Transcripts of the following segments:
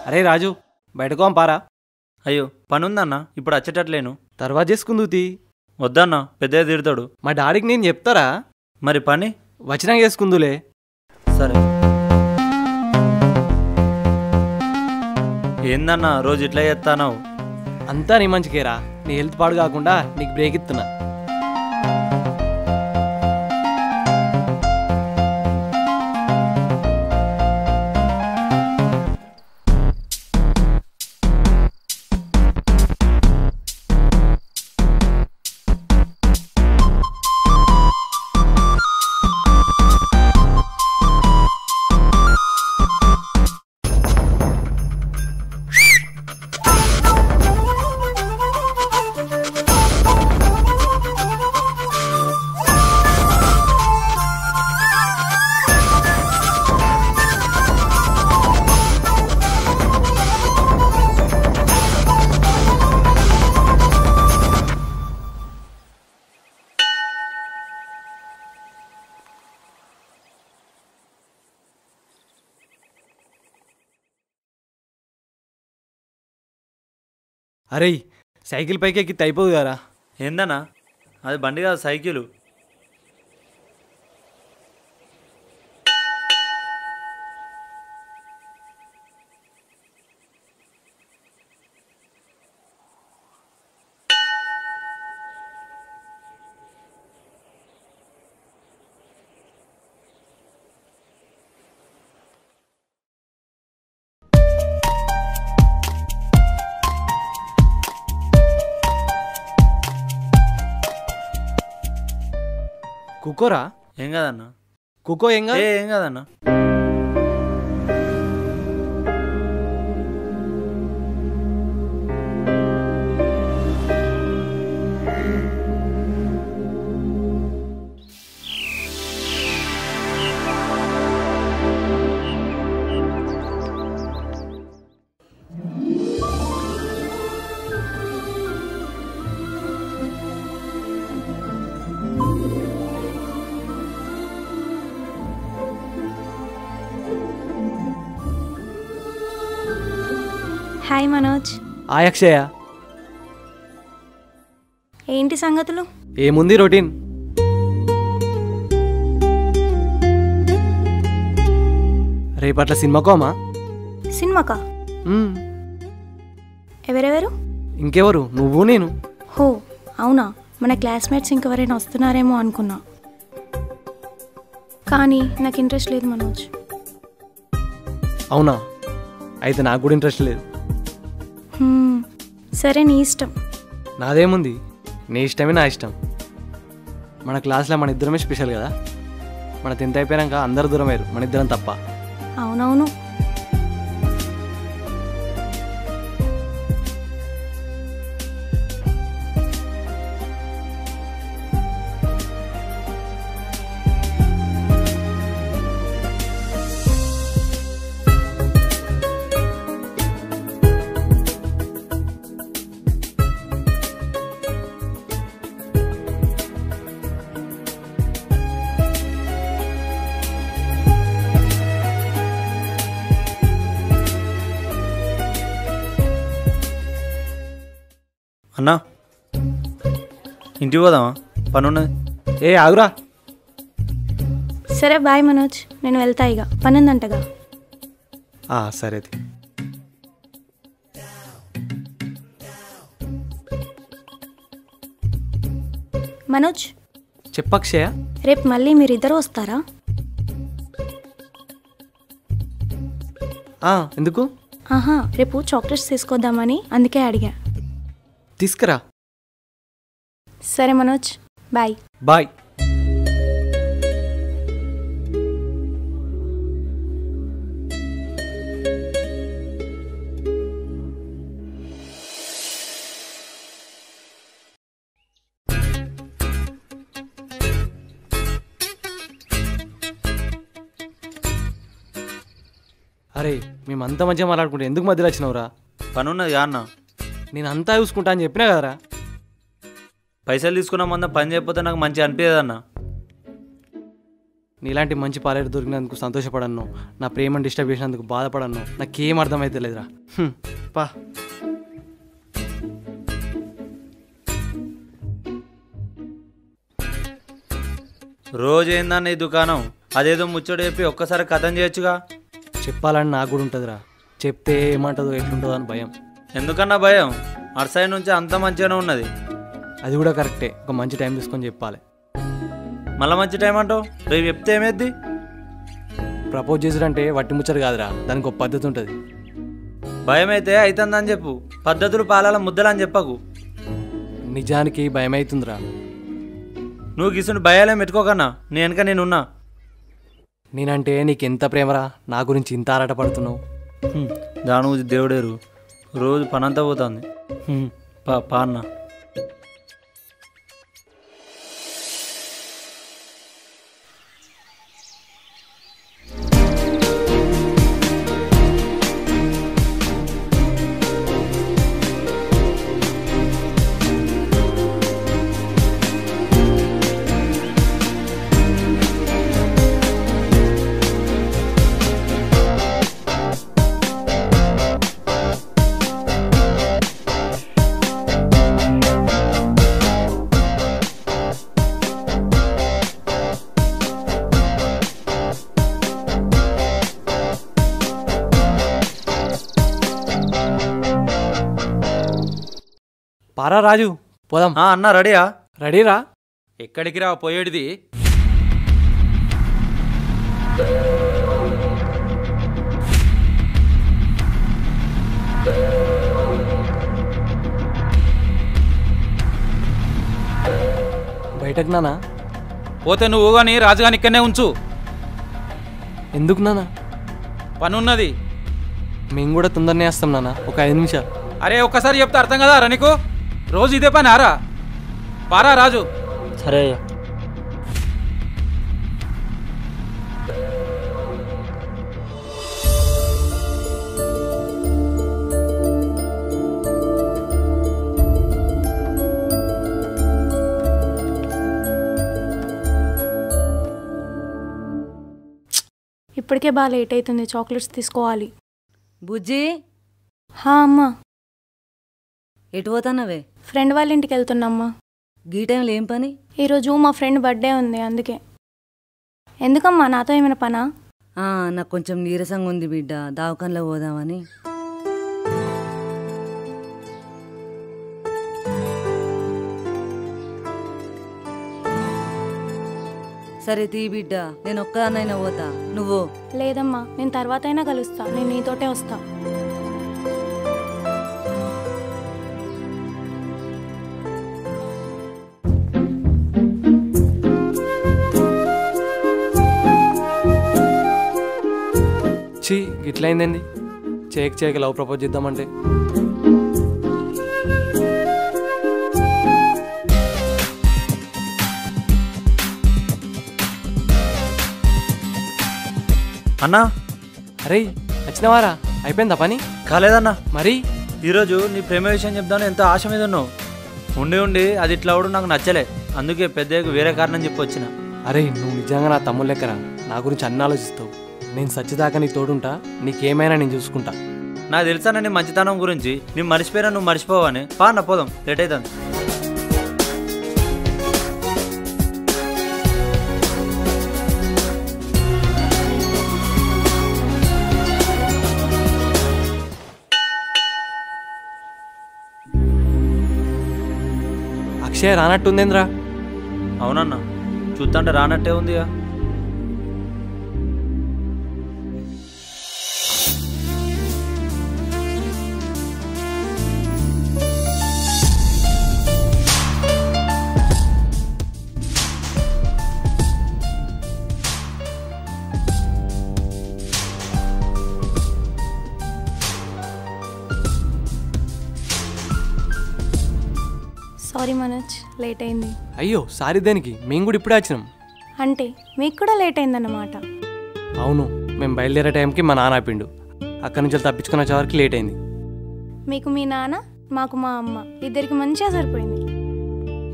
అరే రాజు బయటకోం పారా. అయ్యో పనుందన్న, ఇప్పుడు వచ్చేటట్లేను. తర్వాత చేసుకుందు తీ. వద్దన్న, పెద్దగా తిడతాడు. మా డాడీకి నేను చెప్తారా? మరి పని వచ్చినాక చేసుకుందులే. సరే. ఏందన్న రోజు ఇట్లా చేస్తానావు? అంతా నీ మంచికేరా, నీ హెల్త్ పాడు కాకుండా నీకు బ్రేక్ ఇస్తున్నా. అరే సైకిల్ పైకి ఎక్కితే అయిపోదు కదా. ఏందన్నా అది బండి కాదు, సైకిలు. కుక్కోరా? ఏం కాదన్నా. కుక్కో ఏం కాదు. ఏం కాదన్నా. హాయ్ మనోజ్. హాయ్ అక్షయ. ఏంటి సంగతులు? ఏముంది రొటీన్. రేపట్ల సినిమాకోమా? సినిమాకా? ఎవరెవరు? ఇంకెవరు, నువ్వు నేను. హో అవునా, మన క్లాస్మేట్స్ ఇంకెవరైనా వస్తున్నారేమో అనుకున్నా, కానీ నాకు ఇంట్రెస్ట్ లేదు మనోజ్. అవునా, అయితే నాకు కూడా ఇంట్రెస్ట్ లేదు. సరే నీ ఇష్టం. నాదేముంది, నీ ఇష్టమే నా ఇష్టం. మన క్లాస్లో మన ఇద్దరమే స్పెషల్ కదా. మన 10th అయిపోయాక అందరు దూరం అయ్యారు, మన ఇద్దరం తప్ప. అవునవును. అన్నా ఇంటికి పోదామా? పనున్నది. ఏ ఆగురా. సరే బాయ్ మనోజ్, నేను వెళ్తా, ఇక పనుందంటగా. సరే. మనోజ్ చెప్పక్షయ. రేపు మళ్ళీ మీరిద్దరు వస్తారా? ఎందుకు? రేపు చాక్లెట్స్ తీసుకొద్దామని, అందుకే అడిగా. తీసుకురా. సరే మనోజ్, బాయ్. బాయ్. అరే మేమంతా మంచిగా మాట్లాడుకుంటే ఎందుకు మధ్యలో వచ్చినావురా? పనున్నది కా అన్న. నేను అంతా చూసుకుంటా అని చెప్పినా కదరా. పైసలు తీసుకున్నామన్నా పని చేయకపోతే నాకు మంచిగా అనిపించదన్న. నీలాంటి మంచి పాలేరు దొరికినందుకు సంతోషపడను, నా ప్రేమను డిస్టర్బ్ చేసినందుకు బాధపడను, నాకేం అర్థమైతే లేదురా. పా రోజు ఏందన్న ఈ దుకాణం? అదేదో ముచ్చట చెప్పి ఒక్కసారి కథం చేయొచ్చుగా. చెప్పాలని నాకు కూడా ఉంటుందిరా, చెప్తే ఏమంటుందో ఎట్లుంటుందో అని భయం. ఎందుకన్నా భయం? అటు సైడ్ నుంచి అంత మంచిగానే ఉన్నది. అది కూడా కరెక్టే, ఒక మంచి టైం తీసుకొని చెప్పాలి. మళ్ళీ మంచి టైం అంటావు? రేపు చెప్తే ఏమేద్ది? ప్రపోజ్ చేసుడంటే వట్టి ముచ్చట కాదురా, దానికి ఒక పద్ధతి ఉంటుంది. భయం అయితే అవుతుందని చెప్పు, పద్ధతులు పాలాల ముద్దలని చెప్పకు. నిజానికి భయం అవుతుందిరా. నువ్వు గిసుని భయాలేం పెట్టుకోకన్నా, నీ వెనక నేనున్నా. నేనంటే నీకెంత ప్రేమరా, నా గురించి ఇంత ఆరాటపడుతున్నావు. దాను దేవుడేరు, రోజు పనంతా పోతుంది. పా అన్న. పారా రాజు, పోదాం. అన్న రెడీయా? రెడీరా. ఎక్కడికి రా పోయేటిది? బయటకు నానా? పోతే నువ్వు కానీ రాజుగాని ఇక్కడనే ఉంచు. ఎందుకు నానా? పనున్నది. మేము కూడా తొందరనే వస్తాం నాన్న, ఒక 5 నిమిషాలు. అరే ఒక్కసారి చెప్తే అర్థం కదా రా నీకు? రోజు ఇదే పని ఆరా. పారా రాజు. సరే. ఇప్పటికే బాగా లేట్ అవుతుంది, చాక్లెట్స్ తీసుకోవాలి. బుజ్జి, హా అమ్మా. ఎటు పోతానవే? ఫ్రెండ్ వాళ్ళ ఇంటికి వెళ్తున్నమ్మా. గీ టైంలో ఏం పని? ఈరోజు మా ఫ్రెండ్ బర్త్డే ఉంది, అందుకే. ఎందుకమ్మా, నాతో ఏమైనా పనా? నాకు కొంచెం నీరసంగా ఉంది బిడ్డ, దావకంలో పోదామని. సరే తీ బిడ్డ, నేను ఒక్కదాన్నైనా పోతా, నువ్వు? లేదమ్మా, నేను తర్వాత అయినా కలుస్తా, నేను నీతోటే వస్తా. చీ, ఇట్లయిందండి. చేయక లవ్ ప్రపోజ్ చేద్దామంటే. అన్నా, అరే వచ్చినవారా? అయిపోయిందా పని? కాలేదన్నా. మరి ఈరోజు నీ ప్రేమ విషయం చెప్దామని ఎంతో ఆశ మీద ఉన్నావు. ఉండి అది ఇట్లా అవడం నాకు నచ్చలే, అందుకే పెద్దయ్యకు వేరే కారణం చెప్పి వచ్చిన. అరే నువ్వు నిజంగా నా తమ్ముడు లెక్కరా, నా గురించి అన్ని ఆలోచిస్తావు. నేను సచ్చిదాకా నీ తోడుంటా, నీకేమైనా నేను చూసుకుంటా. నాకు తెలుసా నీ మంచితనం గురించి. నేను మర్చిపోయినా నువ్వు మర్చిపోవని. పా అన్న పోదాం, లేట్ అవుతుంది. అక్షయ్ రానట్టుందేంద్రా? అవునన్నా, చూస్తుంటే రానట్టే ఉందిగా. సారీ మనోజ్, లేట్ అయింది. అయ్యో సారీ దేనికి, మేము కూడా ఇప్పుడే వచ్చినాం. అంటే మీకు కూడా లేట్ అయిందన్నమాట. అవును, మేము బయలుదేరే టైంకి మా నాన్న ఆపిండు. అక్కడి నుంచి తప్పించుకున్న వచ్చేవరకు లేట్ అయింది. మీకు మీ నాన్న, మాకు మా అమ్మ, ఇద్దరికి మంచిగా సరిపోయింది.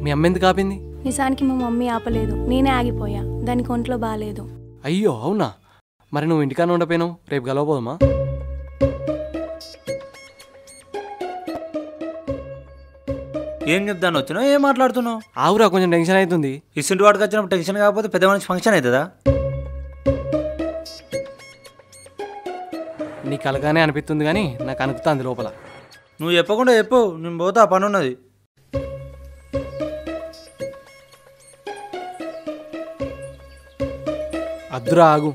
మీ అమ్మ ఎందుకు ఆపింది? నిజానికి మా మమ్మీ ఆపలేదు, నేనే ఆగిపోయా. దానికి ఒంట్లో బాగాలేదు. అయ్యో అవునా? మరి నువ్వు ఇంటికాడ ఉండపోయినావు, రేపు కలవపోదమ్మా? ఏం చెప్తాను వచ్చినావు, ఏం మాట్లాడుతున్నావు? ఆవురా, కొంచెం టెన్షన్ అవుతుంది. ఇసుంటి వాడికి వచ్చినప్పుడు టెన్షన్ కాకపోతే పెద్ద మనిషి ఫంక్షన్ అవుతుందా? నీ కలగానే అనిపిస్తుంది కానీ నాకు అనుకుతుంది లోపల. నువ్వు చెప్పకుండా చెప్పు, నేను పోతా, పని ఉన్నది. అద్దురా ఆగు,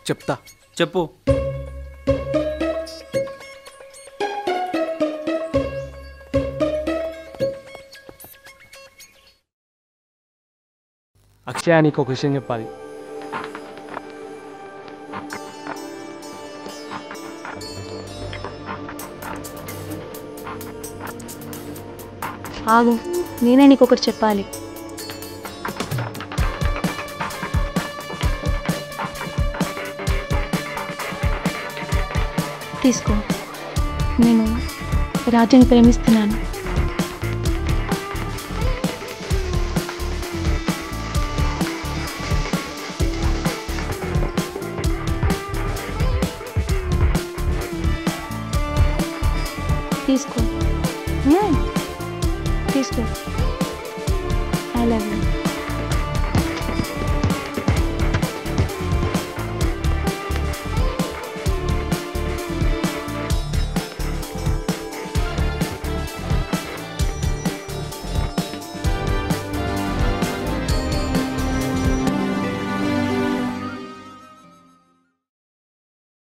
చెప్తా. చెప్పు. అక్షయ, నీకు ఒక విషయం చెప్పాలి. ఆగు, నేనే నీకు ఒకటి చెప్పాలి. తీసుకో, నేను రాజుని ప్రేమిస్తున్నాను. తీసుకో, తీసుకో. I love you.